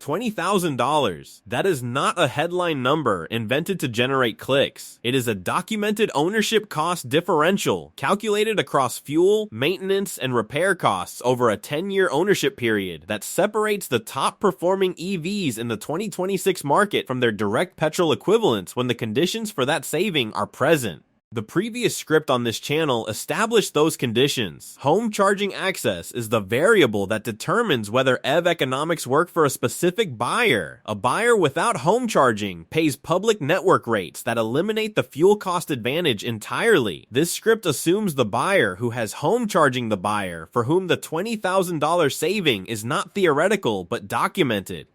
$20,000. That is not a headline number invented to generate clicks. It is a documented ownership cost differential calculated across fuel, maintenance, and repair costs over a 10-year ownership period that separates the top-performing EVs in the 2026 market from their direct petrol equivalents when the conditions for that saving are present. The previous script on this channel established those conditions. Home charging access is the variable that determines whether EV economics work for a specific buyer. A buyer without home charging pays public network rates that eliminate the fuel cost advantage entirely. This script assumes the buyer who has home charging the buyer for whom the $20,000 saving is not theoretical but documented.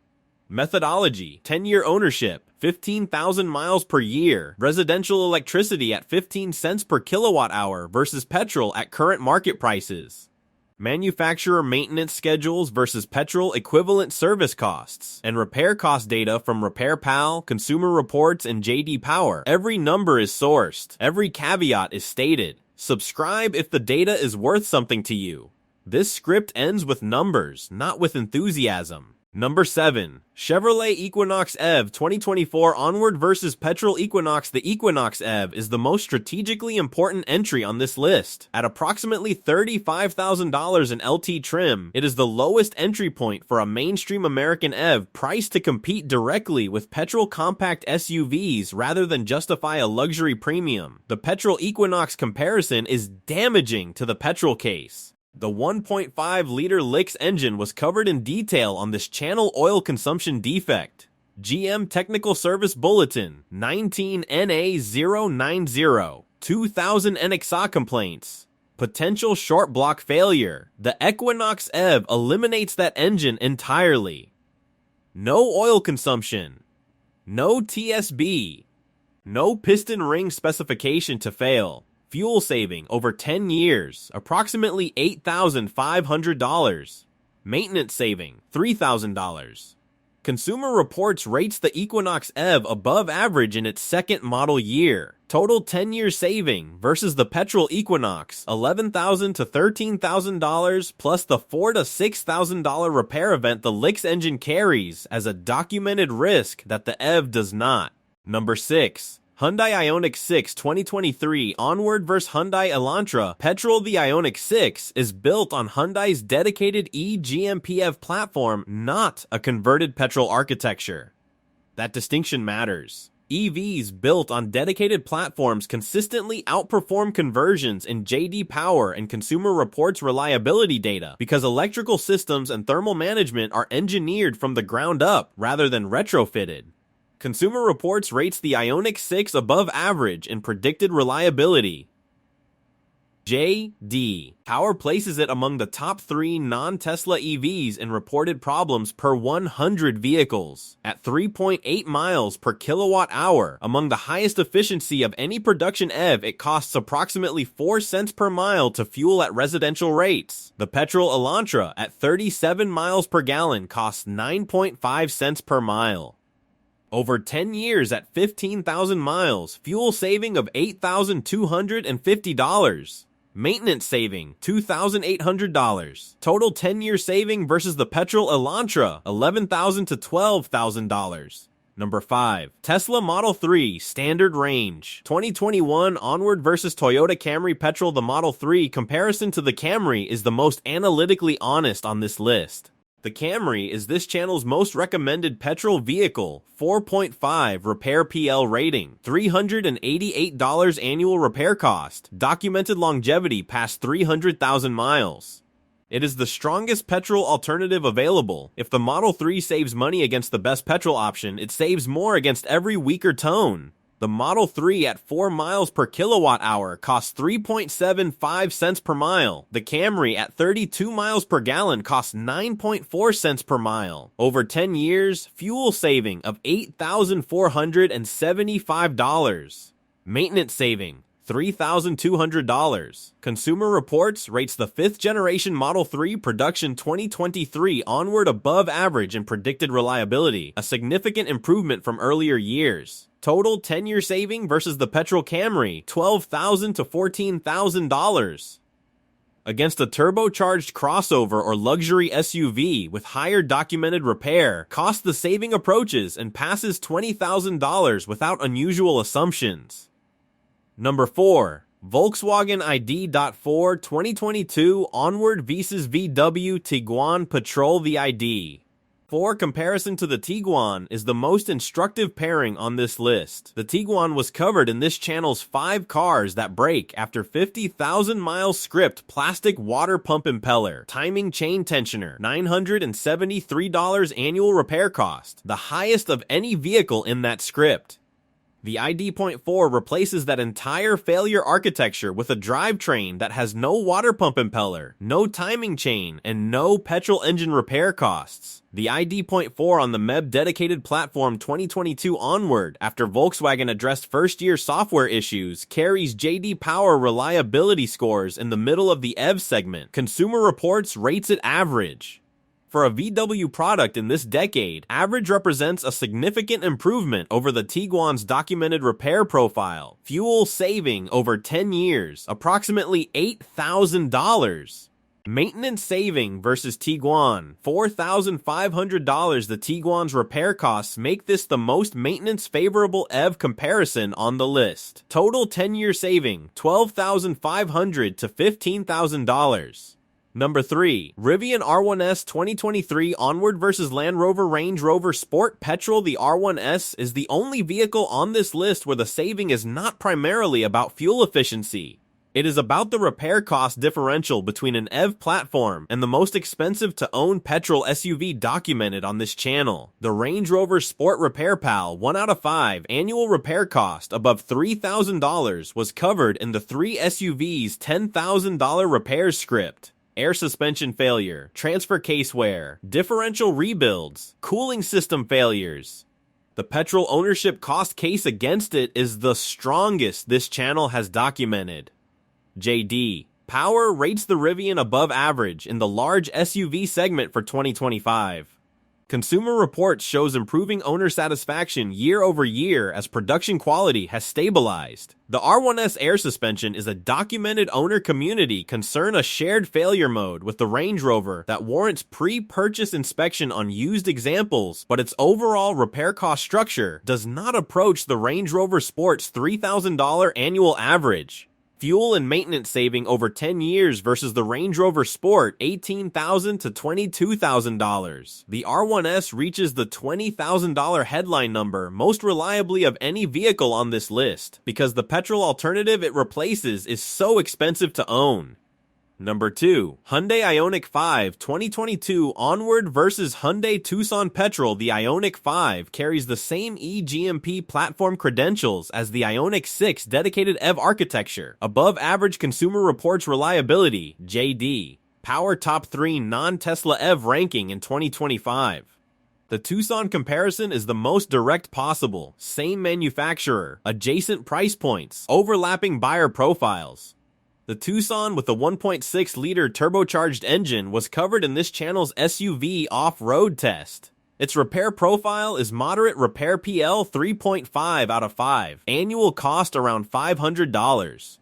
Methodology: 10-year ownership, 15,000 miles per year, residential electricity at 15 cents per kilowatt hour versus petrol at current market prices. Manufacturer maintenance schedules versus petrol equivalent service costs, and repair cost data from RepairPal, Consumer Reports, and JD Power. Every number is sourced. Every caveat is stated. Subscribe if the data is worth something to you. This script ends with numbers, not with enthusiasm. Number 7. Chevrolet Equinox EV 2024 onward versus Petrol Equinox. The Equinox EV is the most strategically important entry on this list. At approximately $35,000 in LT trim, it is the lowest entry point for a mainstream American EV priced to compete directly with petrol compact SUVs rather than justify a luxury premium. The Petrol Equinox comparison is damaging to the petrol case. The 1.5-liter Lix engine was covered in detail on this channel oil consumption defect. GM Technical Service Bulletin 19NA090 2000 NXA complaints. Potential short block failure. The Equinox EV eliminates that engine entirely. No oil consumption. No TSB. No piston ring specification to fail. Fuel saving over 10 years, approximately $8,500. Maintenance saving, $3,000. Consumer Reports rates the Equinox EV above average in its second model year. Total 10-year saving versus the petrol Equinox, $11,000 to $13,000 plus the $4,000 to $6,000 repair event the Lix engine carries as a documented risk that the EV does not. Number 6. Hyundai Ioniq 6 2023 onward vs Hyundai Elantra. Petrol. The Ioniq 6 is built on Hyundai's dedicated eGMPF platform, not a converted petrol architecture. That distinction matters. EVs built on dedicated platforms consistently outperform conversions in JD Power and Consumer Reports reliability data because electrical systems and thermal management are engineered from the ground up rather than retrofitted. Consumer Reports rates the Ioniq 6 above average in predicted reliability. JD Power places it among the top 3 non-Tesla EVs in reported problems per 100 vehicles, at 3.8 miles per kilowatt hour. Among the highest efficiency of any production EV, it costs approximately 4 cents per mile to fuel at residential rates. The petrol Elantra, at 37 miles per gallon, costs 9.5 cents per mile. Over 10 years at 15,000 miles, fuel saving of $8,250. Maintenance saving, $2,800. Total 10-year saving versus the petrol Elantra, $11,000 to $12,000. Number 5. Tesla Model 3 Standard Range 2021 onward versus Toyota Camry Petrol. The Model 3 comparison to the Camry is the most analytically honest on this list. The Camry is this channel's most recommended petrol vehicle, 4.5 repair PL rating, $388 annual repair cost, documented longevity past 300,000 miles. It is the strongest petrol alternative available. If the Model 3 saves money against the best petrol option, it saves more against every weaker tone. The Model 3 at 4 miles per kilowatt hour costs 3.75 cents per mile. The Camry at 32 miles per gallon costs 9.4 cents per mile. Over 10 years, fuel saving of $8,475. Maintenance saving, $3,200. Consumer Reports rates the 5th generation Model 3 production 2023 onward above average in predicted reliability, a significant improvement from earlier years. Total 10-year saving versus the petrol Camry, $12,000 to $14,000. Against a turbocharged crossover or luxury SUV with higher documented repair, cost the saving approaches and passes $20,000 without unusual assumptions. Number 4. Volkswagen ID.4 2022 Onward vs VW Tiguan Petrol. The ID. 4 comparison to the Tiguan is the most instructive pairing on this list. The Tiguan was covered in this channel's 5 cars that break after 50,000 miles script plastic water pump impeller, timing chain tensioner, $973 annual repair cost, the highest of any vehicle in that script. The ID.4 replaces that entire failure architecture with a drivetrain that has no water pump impeller, no timing chain, and no petrol engine repair costs. The ID.4 on the MEB dedicated platform 2022 onward, after Volkswagen addressed first-year software issues, carries J.D. Power reliability scores in the middle of the EV segment. Consumer Reports rates it average. For a VW product in this decade, average represents a significant improvement over the Tiguan's documented repair profile. Fuel saving over 10 years, approximately $8,000. Maintenance saving versus Tiguan, $4,500. The Tiguan's repair costs make this the most maintenance favorable EV comparison on the list. Total 10-year saving, $12,500 to $15,000. Number 3. Rivian R1S 2023 Onward vs Land Rover Range Rover Sport Petrol. The R1S is the only vehicle on this list where the saving is not primarily about fuel efficiency. It is about the repair cost differential between an EV platform and the most expensive to own petrol SUV documented on this channel. The Range Rover Sport Repair Pal 1 out of 5 annual repair cost above $3,000 was covered in the 3 SUVs $10,000 repair script. Air suspension failure, transfer case wear, differential rebuilds, cooling system failures. The petrol ownership cost case against it is the strongest this channel has documented. J.D. Power rates the Rivian above average in the large SUV segment for 2025. Consumer Reports shows improving owner satisfaction year over year as production quality has stabilized. The R1S air suspension is a documented owner community concern, a shared failure mode with the Range Rover that warrants pre-purchase inspection on used examples, but its overall repair cost structure does not approach the Range Rover Sport's $3,000 annual average. Fuel and maintenance saving over 10 years versus the Range Rover Sport, $18,000 to $22,000. The R1S reaches the $20,000 headline number most reliably of any vehicle on this list, because the petrol alternative it replaces is so expensive to own. Number 2. Hyundai Ioniq 5 2022 Onward vs Hyundai Tucson Petrol. The Ioniq 5 carries the same eGMP platform credentials as the Ioniq 6 dedicated EV architecture. Above average Consumer Reports reliability, J.D. Power top 3 non-Tesla EV ranking in 2025. The Tucson comparison is the most direct possible. Same manufacturer, adjacent price points, overlapping buyer profiles. The Tucson with the 1.6-liter turbocharged engine was covered in this channel's SUV off-road test. Its repair profile is moderate repair PL 3.5 out of 5, annual cost around $500.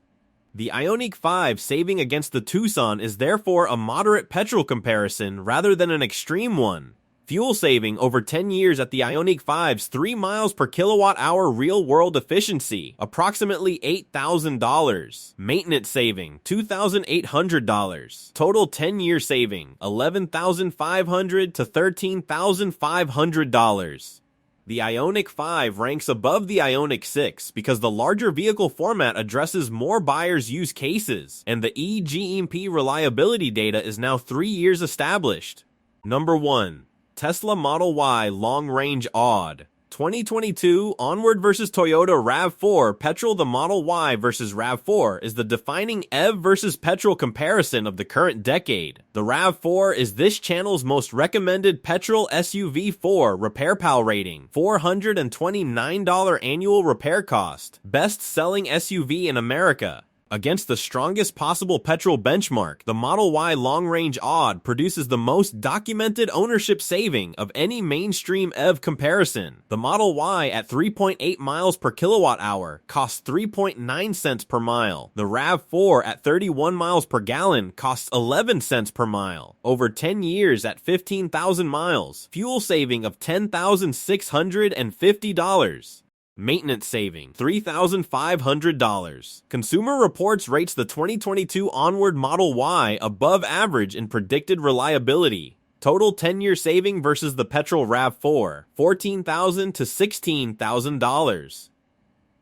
The Ioniq 5 saving against the Tucson is therefore a moderate petrol comparison rather than an extreme one. Fuel saving over 10 years at the Ioniq 5's 3 miles per kilowatt-hour real-world efficiency, approximately $8,000. Maintenance saving, $2,800. Total 10-year saving, $11,500 to $13,500. The Ioniq 5 ranks above the Ioniq 6 because the larger vehicle format addresses more buyers' use cases, and the eGMP reliability data is now 3 years established. Number 1. Tesla Model Y Long Range Odd 2022 Onward vs Toyota RAV4 Petrol. The Model Y versus RAV4 is the defining EV versus petrol comparison of the current decade. The RAV4 is this channel's most recommended petrol SUV 4 Repair Pal rating, $429 annual repair cost, best-selling SUV in America. Against the strongest possible petrol benchmark, the Model Y long-range odd produces the most documented ownership saving of any mainstream EV comparison. The Model Y at 3.8 miles per kilowatt hour costs 3.9 cents per mile. The RAV4 at 31 miles per gallon costs 11 cents per mile. Over 10 years at 15,000 miles, fuel saving of $10,650. Maintenance saving, $3,500. Consumer Reports rates the 2022 onward Model Y above average in predicted reliability. Total 10-year saving versus the Petrol RAV4, $14,000 to $16,000.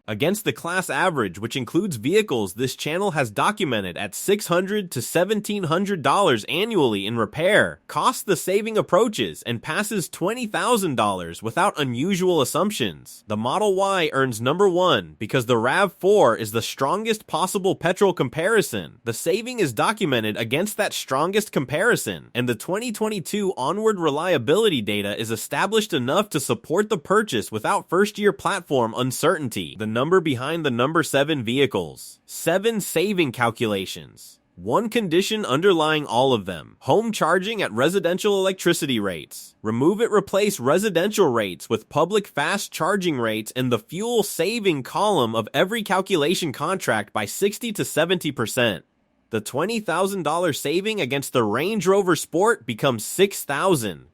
Against the class average, which includes vehicles this channel has documented at $600 to $1,700 annually in repair, costs the saving approaches and passes $20,000 without unusual assumptions. The Model Y earns number 1 because the RAV4 is the strongest possible petrol comparison. The saving is documented against that strongest comparison, and the 2022 onward reliability data is established enough to support the purchase without first-year platform uncertainty. The number behind the number 7 vehicles. 7 saving calculations. One condition underlying all of them. Home charging at residential electricity rates. Remove it, replace residential rates with public fast charging rates in the fuel saving column of every calculation contract by 60 to 70%. The $20,000 saving against the Range Rover Sport becomes $6,000.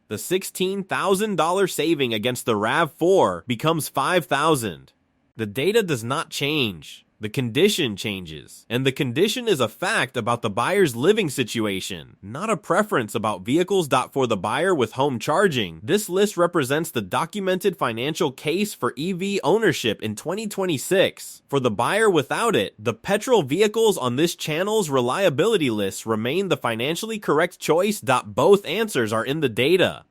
The $16,000 saving against the RAV4 becomes $5,000. The data does not change. The condition changes. And the condition is a fact about the buyer's living situation, not a preference about vehicles. For the buyer with home charging, this list represents the documented financial case for EV ownership in 2026. For the buyer without it, the petrol vehicles on this channel's reliability list remain the financially correct choice. Both answers are in the data.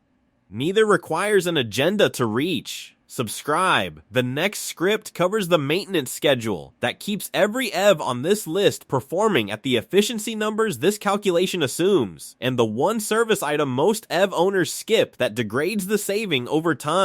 Neither requires an agenda to reach. Subscribe. The next script covers the maintenance schedule that keeps every EV on this list performing at the efficiency numbers this calculation assumes, and the one service item most EV owners skip that degrades the saving over time.